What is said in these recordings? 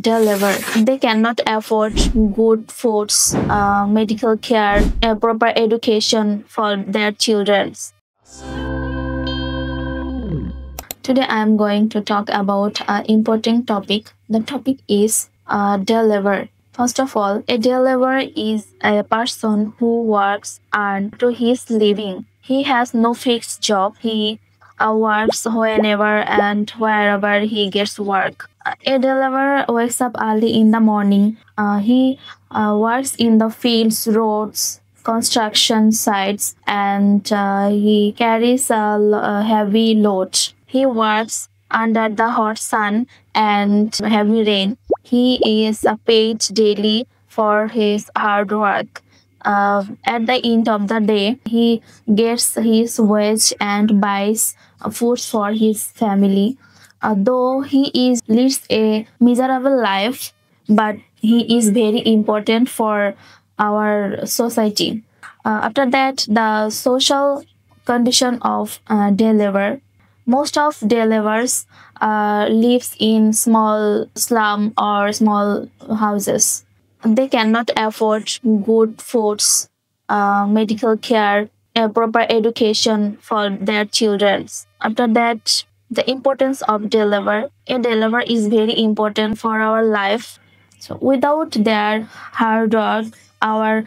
Deliver. They cannot afford good foods, medical care, a proper education for their children. Today I am going to talk about an important topic. The topic is deliver. First of all, a deliverer is a person who works and to his living. He has no fixed job. He works whenever and wherever he gets work. A deliverer wakes up early in the morning. He works in the fields, roads, construction sites, and he carries a heavy load. He works under the hot sun and heavy rain. He is paid daily for his hard work. At the end of the day, he gets his wage and buys food for his family. Though he leads a miserable life, but he is very important for our society. After that, the social condition of deliver. Most of deliverers lives in small slum or small houses. They cannot afford good foods, medical care, a proper education for their children. After that, the importance of deliver. A deliver is very important for our life. So without their hard work, our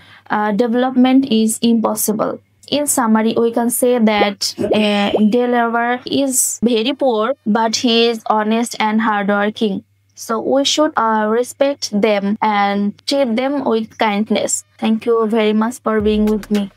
development is impossible. In summary, we can say that a deliverer is very poor, but he is honest and hardworking. So we should respect them and treat them with kindness. Thank you very much for being with me.